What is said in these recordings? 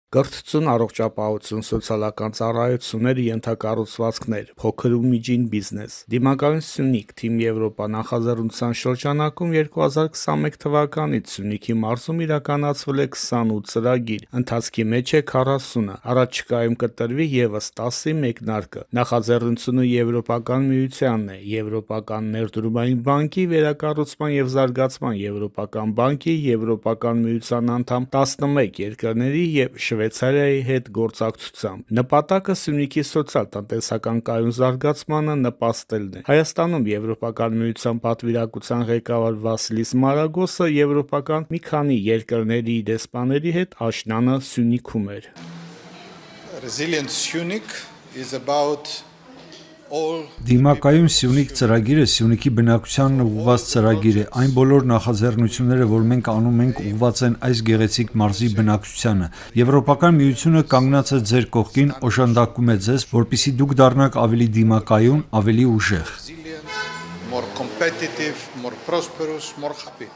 Կրթություն, առողջապահություն, սոցիալական ծառայություններ, ենթակառուցվածքներ, փոքր ու միջին բիզնես։ Դիմակայուն Սյունիք Թիմ Եվրոպա նախաձեռնության շրջանակում 2021 թվականից Սյունիքի մարզում իրականացվել է 28 ծրագիր, ընթացքի մեջ է 40-ը, առաջիկայում կտրվի ևս 10-ի մեկնարկը։ Նախաձեռնությունը Եվրոպական միությանն է, Եվրոպական ներդրումային բանկի, վերակառուցման և զարգացման Եվրոպական բանկի, Եվրոպական միության անդամ 11 երկրների և Շվեյցարիայի հետ գործակցությամբ։ Նպատակը Սյունիքի սոցիալ-տնտեսական կայուն զարգացմանը նպաստելն է։ Հայաստանում Եվրոպական միության պատվիրակության ղեկավար Վասիլիս Մարագոսը եվրոպական մի քանի երկրների դեսպանների հետ աշնանը Սյունիքում էր։ Resilient Syunik is about Դիմակայուն Սյունիք ծրագիրը Սյունիքի բնակչությանն ուղղված ծրագիր է։ Այն բոլոր նախաձեռնությունները, որ մենք անում ենք, ուղղված են այս գեղեցիկ մարզի բնակչությանը։ Եվրոպական միությունը կանգնած է ձեր կողքին, օժանդակում է ձեզ, որպեսզի դուք դառնաք ավելի դիմակայուն, ավելի ուժեղ։ more competitive, more prosperous, more happy.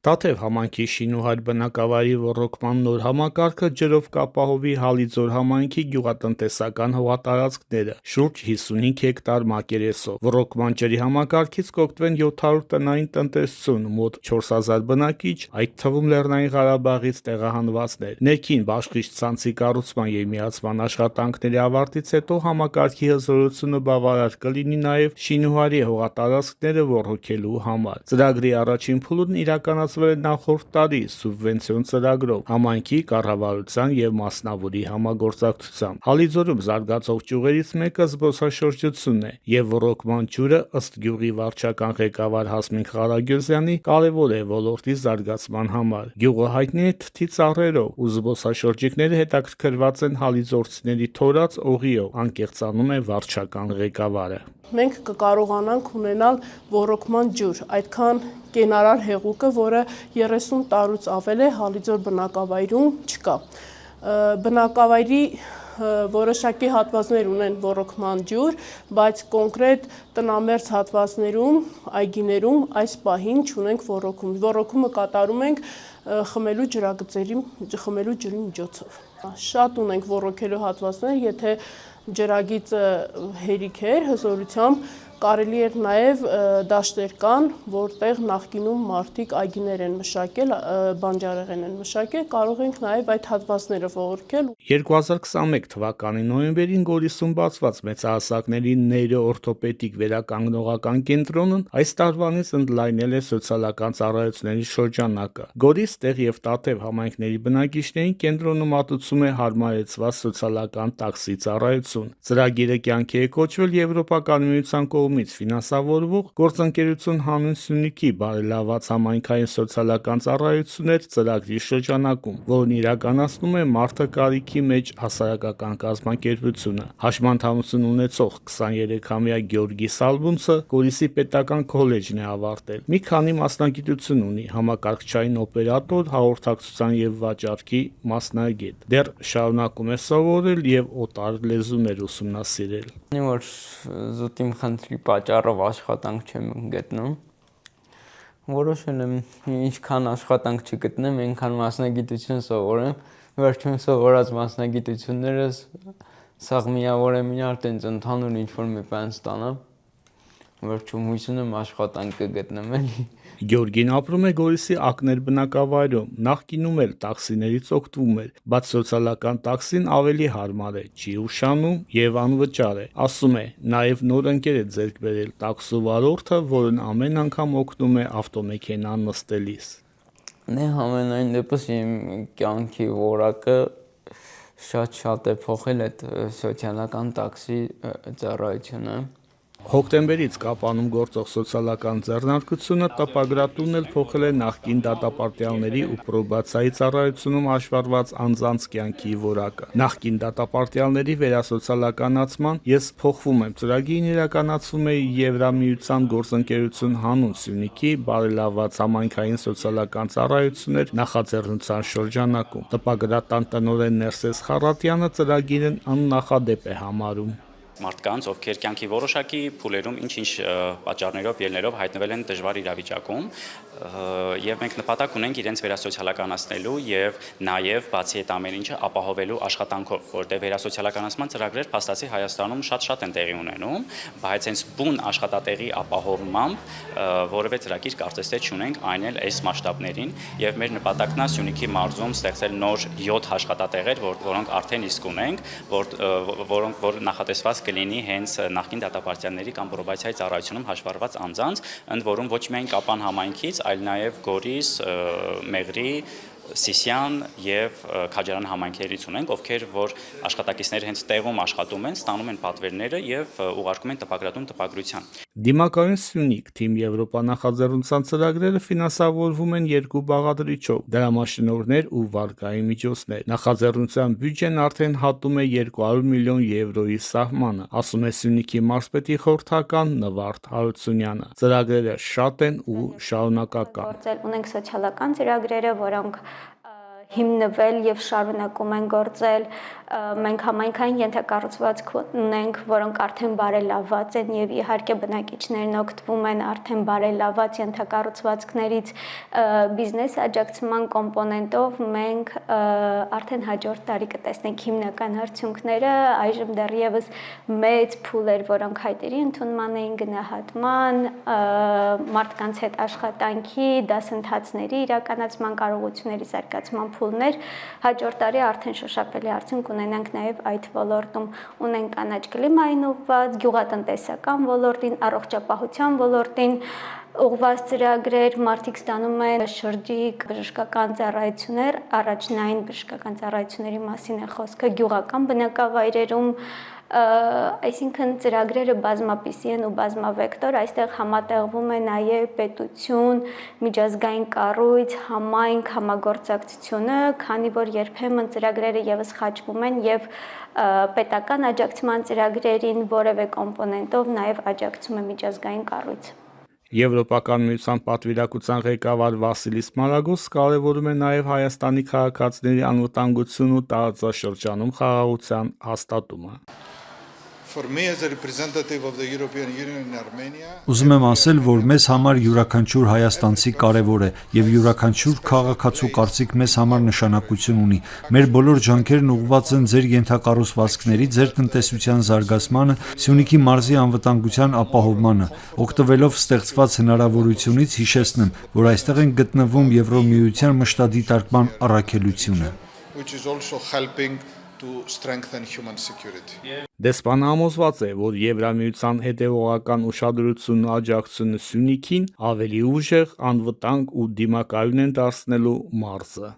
Տաթև համայնքի շինուհայր բնակավայրի ոռոգման նոր համակարգը ջրով կապահովի Հալիձոր համայնքի գյուղատնտեսական հողատարածքները շուրջ 55 հեկտար մակերեսով։ Ոռոգման ջրի համակարգից կօգտվեն 700 տնային տնտեսություն, մոտ 4000 բնակիչ, այդ թվում Լեռնային Ղարաբաղից տեղահանվածներ։ Ներքին բաշխիչ ցանցի կառուցման և միացման աշխատանքների ավարտից հետո համակարգի հզորությունը բավարար կլինի նաև շինուհայրի հողատարածքները ոռոգելու համար։ Ծրագրի առաջին փուլն իրականացվել է նախորդ տարի սուբվենցիոն ծրագրով համայնքի կառավարության և մասնավորի համագործակցությամբ։ Հալիձորում զարգացող ճյուղերից մեկը զբոսաշրջությունն է, և ոռոգման ջուրը, ըստ գյուղի վարչական ղեկավար Հասմիկ Ղարագյուզյանի, կարևոր է ոլորտի զարգացման համար։ Գյուղը հայտնի է թթի ծառերով, ու զբոսաշրջիկները հետաքրքրված են հալիձորցիների թորած օղիով, անկեղծանում է վարչական ղեկավարը։ Մենք կկարողանանք ունենալ ոռոգման ջուր, այդքան կենարար հեղուկը, որը 30 տարուց ավել է Հալիձոր բնակավայրում չկա։ Բնակավայրի որոշակի հատվածներ ունեն ոռոգման ջուր, բայց կոնկրետ տնամերձ հատվածներում, այգիներում այս պահին չունենք ոռոգում։ Ոռոգումը կատարում ենք խմելու ջրի միջոցով։ Շատ ունենք ոռոգելու հատվածներ, եթե ջրագիծը հերիք էր, հզորությամբ կարելի էր նաև դաշտեր կան, որտեղ նախկինում մարդիկ այգիներ են մշակել, բանջարեղեն են մշակել, կարող ենք նաև այդ հատվածները ոռոգել։ 2021 թվականի նոյեմբերին Գորիսում բացված մեծահասակների նեյրոօրթոպեդիկ վերականգնողական կենտրոնն այս տարվանից ընդլայնել է սոցիալական ծառայությունների շրջանակը։ Գորիս, Տեղ և Տաթև համայնքների բնակիչներին կենտրոնը մատուցում է հարմարեցված սոցիալական տաքսի ծառայություն։ Ծրագիրը կյանքի է կոչվել Եվրոպական միության կողմից ֆինանսավորվող գործընկերություն Հանուն Սյունիքի բարելաված համայնքային սոցիալական ծառայություններ ծրագրի շրջանակում, որն իրականացնում է «Մարդը կարիքի մեջ» հասարակական կազմակերպությունը։ Հաշմանդամություն ունեցող 23-ամյա Գեորգի Սալբունցը Գորիսի պետական քոլեջն է ավարտել։ Մի քանի մասնագիտություն ունի՝ համակարգչային օպերատոր, հաղորդակցության և վաճառքի մասնագետ։ Դեռ շարունակում է սովորել և օտար լեզուներ ուսումնասիրել։ Որ զուտ իմ խնդրի պատճառով աշխատանք չեմ գտնում, որոշել եմ ինչքան աշխատանք չգտնեմ, այնքան մասնագիտություն սովորեմ, վերջում սովորած մասնագիտություններս սաղ միավորեմ իրար, տենց ընդհանուր ինչ-որ մի բան ստանամ, վերջում հույս ունեմ աշխատանք կգտնեմ էլի։ Գեորգին ապրում է Գորիսի Ակներ բնակավայրում, նախկինում էլ տաքսիներից օգտվում էր, բայց սոցիալական տաքսին ավելի հարմար է, չի ուշանում և անվճար է։ Ասում է, նաև նոր ընկեր է ձեռք բերել՝ տաքսու վարորդը, որն ամեն անգամ օգնում է ավտոմեքենա նստելիս։ Համենայն դեպս իմ կյանքի որակը շատ է փոխել այդ սոցիալական տաքսի ծառայությունը։ Հոկտեմբերից Կապանում գործող սոցիալական ձեռնարկությունը տպագրատունն էլ փոխել է նախկին դատապարտյալների ու պրոբացիայի ծառայությունում հաշվառված անձանց կյանքի որակը։ Նախկին դատապարտյալների վերասոցիալականացման «Ես փոխվում եմ» ծրագիրն իրականացվում է Եվրամիության գործընկերություն Հանուն Սյունիքի բարելաված համայնքային սոցիալական ծառայություններ նախաձեռնության շրջանակում։ Տպագրատան տնօրեն Ներսես Խառատյանը ծրագիրն աննախադեպ է համարում։ Մարդկանց, ովքեր կյանքի որոշակի փուլերում ինչ-ինչ պատճառներով ելներով հայտնվել են դժվար իրավիճակում, եւ մենք նպատակ ունենք իրենց վերասոցիալականացնելու եւ նաեւ բացի այդ ամեն ինչը ապահովելու աշխատանքով, որտեղ վերասոցիալականացման ծրագրեր փաստացի Հայաստանում շատ են տեղի ունենում, բայց հենց բուն աշխատատեղի ապահովմամբ որևէ ծրագիր կարծես թե չունենք, այն էլ այս մասշտաբներին, եւ մեր նպատակն է Սյունիքի մարզում ստեղծել նոր 7 աշխատատեղեր, որոնք արդեն իսկ ունենք, որ նախատեսված կլինի հենց նախկին դատապարտյալների կամ պրոբացիայի ծառայությունում հաշվառված անձանց, ընդ որում ոչ միայն Կապան համայնքից, այլ նաև Գորիս, Մեղրի, Սիսյան եւ Քաջարան համայնքներից ունենք, ովքեր որ աշխատակիցները հենց տեղում աշխատում են, ստանում են պատվերները եւ ուղարկում են տպագրատուն տպագրության։ Դիմակայուն Սյունիք թիմ Եվրոպա նախաձեռնության ծրագրերը ֆինանսավորվում են 2 բաղադրիչով՝ դրամաշնորհներ ու վարկային միջոցներ։ Նախաձեռնության բյուջեն արդեն հատում է 200 միլիոն եվրոյի սահմանը, ասում է Սյունիքի մարզպետի խորհրդական Նվարդ Հարությունյանը։ Ծրագրերը շատ են ու շարունակական։ Ունենք սոցիալական ծրագրերը, որոնք հիմնվել եւ շարունակում են գործել, մենք համայնքային ենթակառուցվածք ունենք, որոնք արդեն բարելավված են եւ իհարկե բնակիչներն օգտվում են արդեն բարելավված ենթակառուցվածքներից, բիզնես աջակցման կոմպոնենտով մենք արդեն հաջորդ տարի կտեսնենք հիմնական արդյունքները, այժմ դեռևս մեծ փուլեր, որոնք հայտերի ընդունման էին գնահատման, մարդկանց հետ աշխատանքի, դասընթացների իրականացման կարողությունների զարգացման փուլներ, հաջորդ տարի արդեն շոշափելի արդյունք ունենանք նաև այդ ոլորտում, ունենք կանաչ կլիմային ուղղված, գյուղատնտեսական ոլորտին, առողջապահության ոլորտին ուղղված ծրագրեր, մարդիկ ստանում են շրջիկ բժշկական ծառայություններ, առաջնային բժշկական ծառայությունների մասին է խոսքը գյուղական բնակավայրերում, այսինքն ծրագրերը բազմապիսի են ու բազմավեկտոր, այստեղ համատեղվում է նաև պետություն, միջազգային կառույց, համայնք, համագործակցությունը, քանի որ երբեմն ծրագրերը եւս խաչվում են եւ պետական աջակցման ծրագրերին որևէ կոմպոնենտով նաև աջակցում է միջազգային կառույց։ Եվրոպական միության պատվիրակության ղեկավար Վասիլիս Մարագոս կարևորում է նաև Հայաստանի քաղաքացիների անվտանգություն ու տարածաշրջանում խաղաղության հաստատումը։ For me as a representative of the European Union in Armenia, Ուզում եմ ասել, որ մեզ համար յուրաքանչյուր հայաստանցի կարևոր է եւ յուրաքանչյուր քաղաքացու կարծիք մեզ համար նշանակություն ունի։ Մեր բոլոր ջանքերն ուղղված են ձեր ենթակառուցվածքների, ձեր տնտեսության զարգացմանը, Սյունիքի մարզի անվտանգության ապահովմանը։ Օգտվելով ստեղծված հնարավորությունից հիշեցնեմ, որ այստեղ են գտնվում Եվրոմիության մշտադիտարկման առաքելությունը, which is also helping to strengthen human security. Դեսպանը համոզված է, որ Եվրամիության հետևողական ուշադրությունն ու աջակցությունը Սյունիքին ավելի ուժեղ, անվտանգ ու դիմակայուն են դարձնելու մարզը։